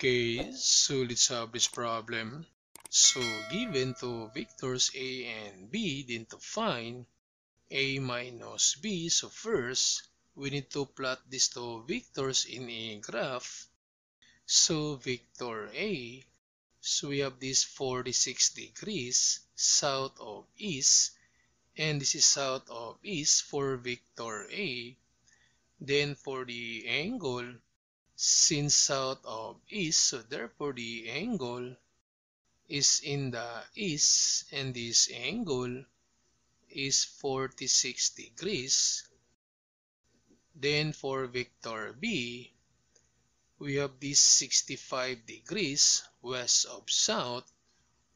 Okay, so let's have this problem. So given two vectors A and B, then to find A minus B. So first, we need to plot these two vectors in a graph. So vector A, so we have this 46 degrees south of east, and this is south of east for vector A. Then for the angle, since south of east, so therefore the angle is in the east, and this angle is 46 degrees. Then for vector B, we have this 65 degrees west of south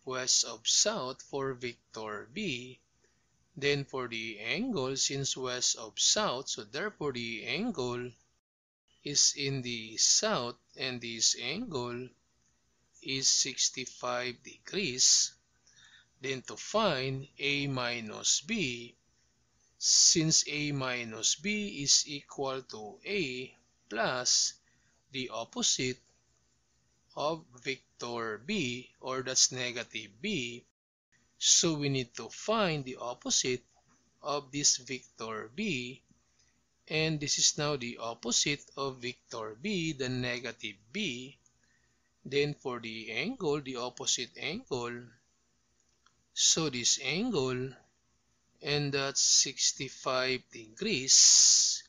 for vector B. Then for the angle, since west of south, so therefore the angle is in the south, and this angle is 65 degrees. Then to find A minus B, since A minus B is equal to A plus the opposite of vector B, or that's negative B, so we need to find the opposite of this vector B, and this is now the opposite of vector B, the negative B. Then for the angle, the opposite angle, so this angle, and that's 65 degrees.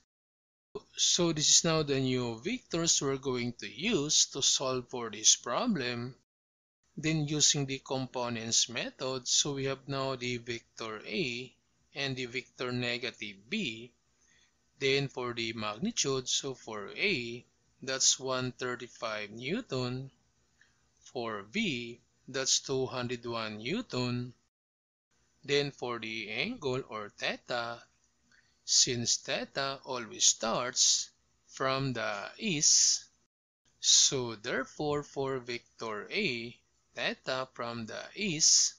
So this is now the new vectors we're going to use to solve for this problem. Then using the components method, so we have now the vector A and the vector negative B. Then for the magnitude, so for A, that's 135 Newton. For B, that's 201 Newton. Then for the angle, or theta, since theta always starts from the east, so therefore for vector A, theta from the east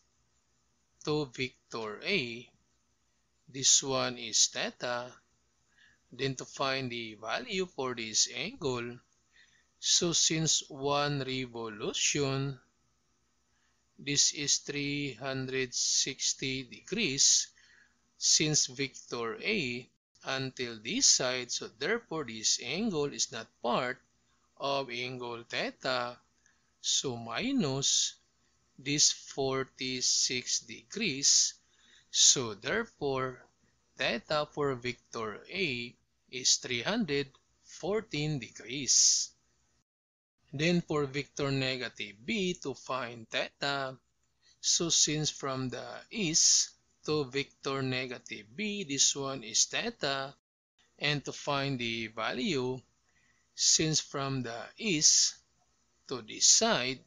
to vector A, this one is theta. Then to find the value for this angle, so since one revolution, this is 360 degrees since vector A until this side, so therefore this angle is not part of angle theta, so minus this 46 degrees, so therefore theta for vector A is 314 degrees. Then for vector negative B, to find theta, so since from the east to vector negative B, this one is theta, and to find the value, since from the east to this side,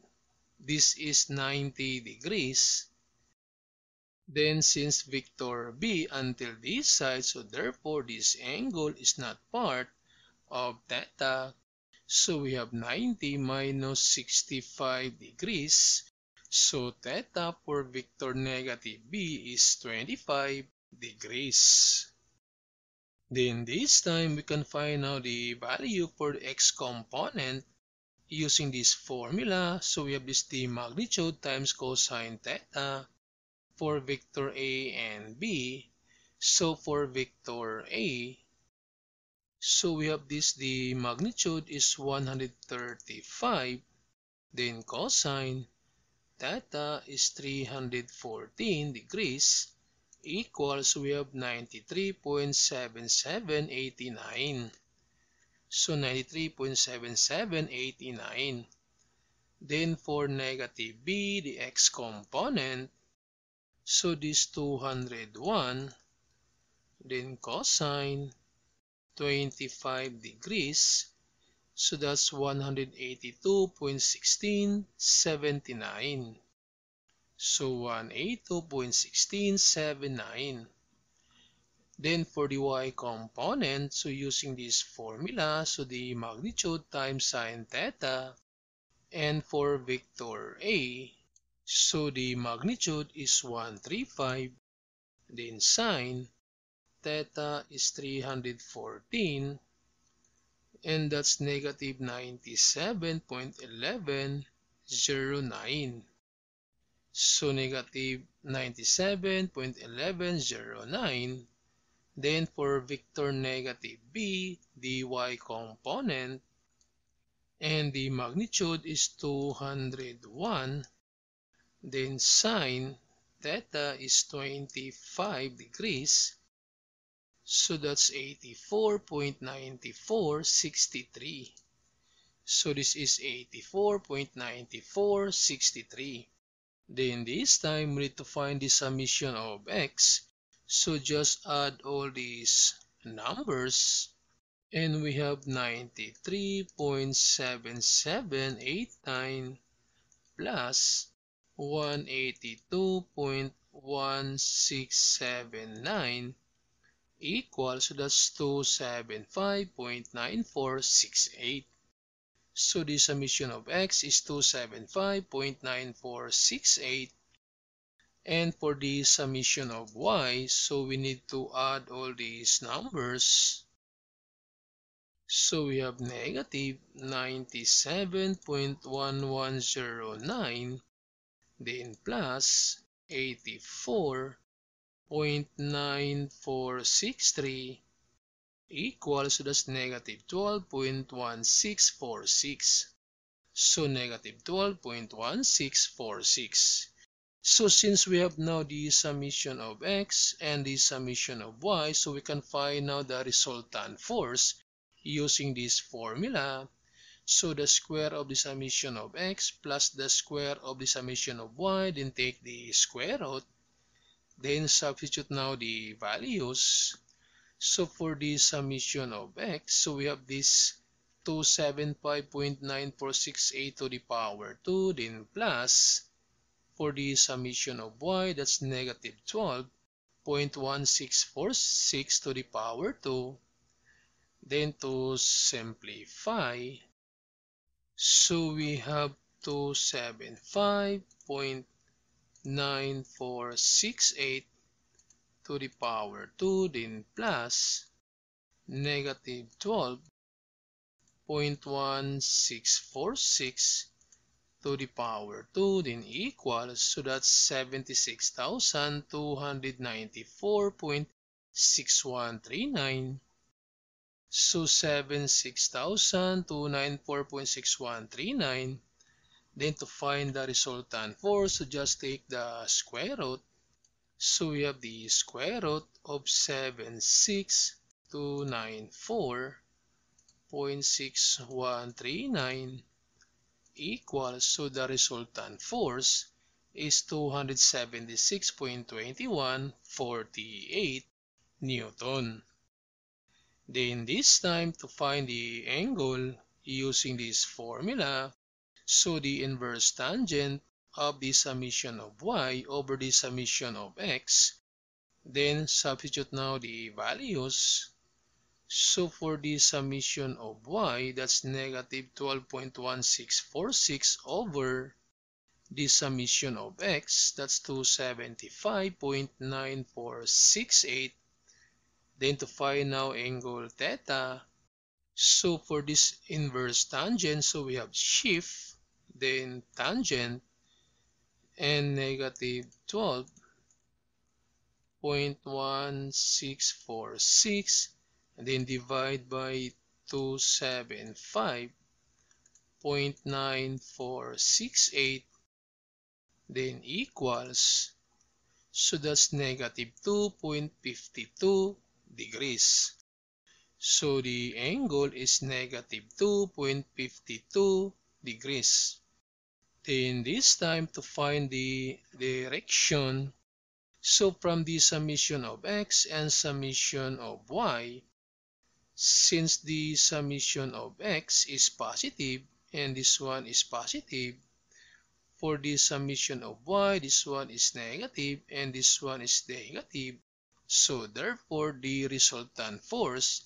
this is 90 degrees. Then since vector B until this side, so therefore this angle is not part of theta, so we have 90 minus 65 degrees. So theta for vector negative B is 25 degrees. Then this time we can find out the value for the x component using this formula. So we have this the magnitude times cosine theta for vector A and B. So for vector A, so we have this, the magnitude is 135, then cosine theta is 314 degrees, equals, we have 93.7789. So 93.7789. Then for negative B, the x component, so this 201, then cosine 25 degrees, so that's 182.1679. So 182.1679. Then for the y component, so using this formula, so the magnitude times sine theta, and for vector A, so the magnitude is 135, then sine theta is 314, and that's negative 97.1109. So negative 97.1109. Then for vector negative b, the y component, and the magnitude is 201. Then sine theta is 25 degrees. So that's 84.9463. So this is 84.9463. Then this time we need to find the summation of x. So just add all these numbers. And we have 93.7789 plus 182.1679 equals, so that's 275.9468. So the summation of x is 275.9468. And for the summation of y, so we need to add all these numbers. So we have negative 97.1109, then plus 84.9463 equals, so that's negative 12.1646. So negative 12.1646. So since we have now the summation of x and the summation of y, so we can find now the resultant force using this formula. So the square of the summation of x plus the square of the summation of y, then take the square root, then substitute now the values. So for the summation of x, so we have this 275.9468 to the power 2, then plus for the summation of y, that's negative 12.1646 to the power 2. Then to simplify, so we have 275.9468 to the power 2, then plus negative 12.1646 to the power 2, then equals, so that's 76,294.6139. So 76,294.6139. Then to find the resultant force, so just take the square root. So we have the square root of 76,294.6139 equals, so the resultant force is 276.2148 Newton. Then this time to find the angle using this formula, so the inverse tangent of the summation of y over the summation of x, then substitute now the values. So for the summation of y, that's negative 12.1646 over the summation of x, that's 275.9468. Then to find now angle theta, so for this inverse tangent, so we have shift, then tangent, and negative 12.1646, and then divide by 275.9468, then equals, so that's negative 2.52 degrees. So the angle is negative 2.52 degrees. Then this time to find the direction, so from the summation of x and summation of y, since the summation of x is positive and this one is positive, for the summation of y, this one is negative and this one is negative. So therefore, the resultant force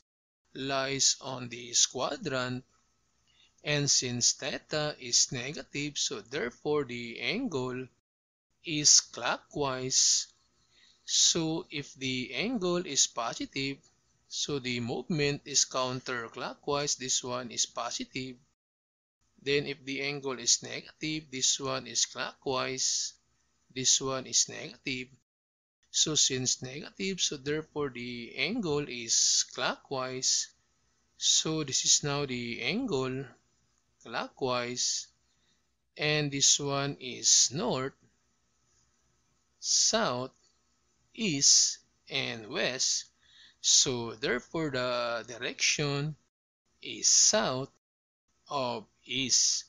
lies on this quadrant, and since theta is negative, so therefore the angle is clockwise. So if the angle is positive, So the movement is counterclockwise. This one is positive. Then if the angle is negative, this one is clockwise. This one is negative. So since negative, so therefore the angle is clockwise. So this is now the angle clockwise. And this one is north, south, east, and west. So therefore the direction is south of east.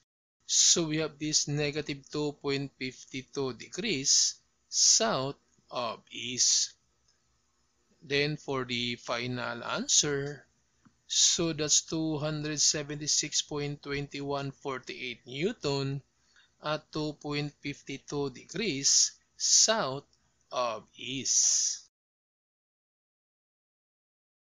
So we have this negative 2.52 degrees south of east. Then for the final answer, so that's 276.2148 Newton at 2.52 degrees south of east.